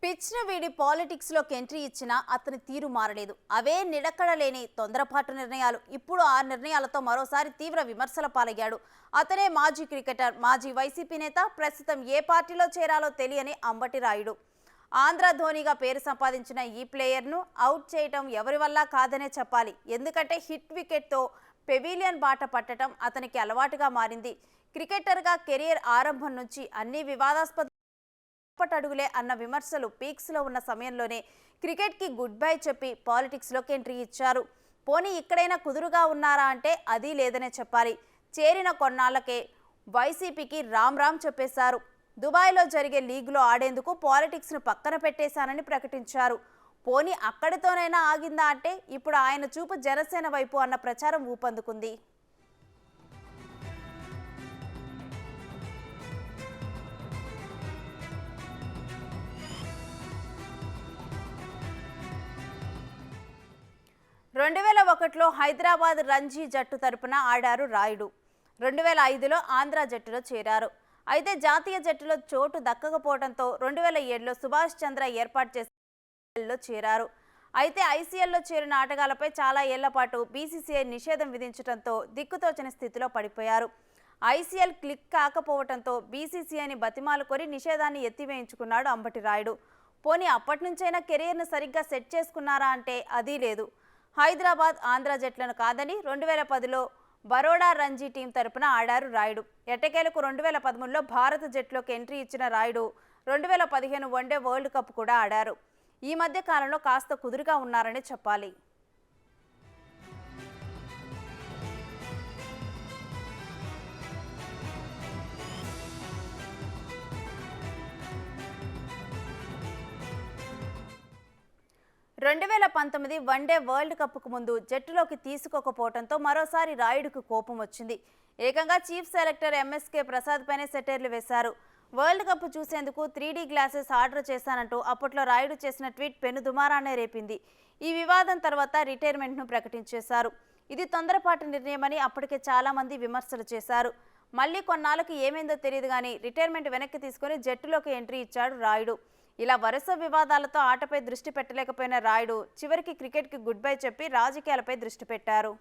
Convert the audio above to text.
పిచ్ను వీడి పాలిటిక్స్లోకి ఎంట్రీ ఇచ్చినా అతని తీరు మారలేదు. అవే నిలకడలేని తొందరపాటు నిర్ణయాలు. ఇప్పుడు ఆ నిర్ణయాలతో మరోసారి తీవ్ర విమర్శల పాలయ్యాడు. అతనే మాజీ క్రికెటర్, మాజీ వైసీపీ నేత, ప్రస్తుతం ఏ పార్టీలో చేరాలో తెలియని అంబటి రాయుడు. ఆంధ్ర ధోనిగా పేరు సంపాదించిన ఈ ప్లేయర్ను అవుట్ చేయటం ఎవరి వల్ల కాదనే చెప్పాలి. ఎందుకంటే హిట్ వికెట్తో పెవిలియన్ బాట పట్టడం అతనికి అలవాటుగా మారింది. క్రికెటర్గా కెరీర్ ఆరంభం నుంచి అన్ని వివాదాస్పద అడుగులే అన్న విమర్శలు పీక్స్లో ఉన్న సమయంలోనే క్రికెట్కి గుడ్ బై చెప్పి పాలిటిక్స్లోకి ఎంట్రీ ఇచ్చారు. పోనీ ఇక్కడైనా కుదురుగా ఉన్నారా అంటే అది లేదనే చెప్పాలి. చేరిన కొన్నాళ్లకే వైసీపీకి రామ్ రామ్ చెప్పేశారు. దుబాయ్లో జరిగే లీగ్లో ఆడేందుకు పాలిటిక్స్ను పక్కన పెట్టేశానని ప్రకటించారు. పోనీ అక్కడితోనైనా ఆగిందా అంటే ఇప్పుడు ఆయన చూపు జనసేన వైపు అన్న ప్రచారం ఊపందుకుంది. 2001లో హైదరాబాద్ రంజీ జట్టు తరపున ఆడారు రాయుడు. 2005లో ఆంధ్ర జట్టులో చేరారు. అయితే జాతీయ జట్టులో చోటు దక్కకపోవడంతో 2007లో సుభాష్ చంద్ర ఏర్పాటు చేసిన చేరారు. అయితే ఐసీఎల్లో చేరిన ఆటగాళ్లపై చాలా ఏళ్ల పాటు బీసీసీఐ నిషేధం విధించడంతో దిక్కుతోచని స్థితిలో పడిపోయారు. ఐసీఎల్ క్లిక్ కాకపోవడంతో బీసీసీఐని బతిమాలుకొని నిషేధాన్ని ఎత్తివేయించుకున్నాడు అంబటి రాయుడు. పోనీ అప్పటి నుంచైనా కెరీర్ను సరిగ్గా సెట్ చేసుకున్నారా అంటే అదీ లేదు. హైదరాబాద్, ఆంధ్ర జట్లను కాదని 2010లో బరోడా రంజీ టీం తరపున ఆడారు రాయుడు. ఎట్టకేలకు 2013లో భారత జట్టులోకి ఎంట్రీ ఇచ్చిన రాయుడు 2015 వన్డే వరల్డ్ కప్ కూడా ఆడారు. ఈ మధ్య కాలంలో కాస్త కుదురుగా ఉన్నారని చెప్పాలి. 2019 వన్డే వరల్డ్ కప్కు ముందు జట్టులోకి తీసుకోకపోవడంతో మరోసారి రాయుడుకు కోపం వచ్చింది. ఏకంగా చీఫ్ సెలెక్టర్ ఎంఎస్కే ప్రసాద్ పైనే సెటైర్లు వేశారు. వరల్డ్ కప్ చూసేందుకు 3D గ్లాసెస్ ఆర్డర్ చేశానంటూ అప్పట్లో రాయుడు చేసిన ట్వీట్ పెనుదుమారాన్నే రేపింది. ఈ వివాదం తర్వాత రిటైర్మెంట్ను ప్రకటించేశారు. ఇది తొందరపాటు నిర్ణయమని అప్పటికే చాలా మంది విమర్శలు చేశారు. మళ్ళీ కొన్నాళ్లకు ఏమైందో తెలియదు కానీ రిటైర్మెంట్ వెనక్కి తీసుకుని జట్టులోకి ఎంట్రీ ఇచ్చాడు రాయుడు. ఇలా వరుస వివాదాలతో ఆటపై దృష్టి పెట్టలేకపోయిన రాయుడు చివరికి క్రికెట్కి గుడ్ బై చెప్పి రాజకీయాలపై దృష్టి పెట్టారు.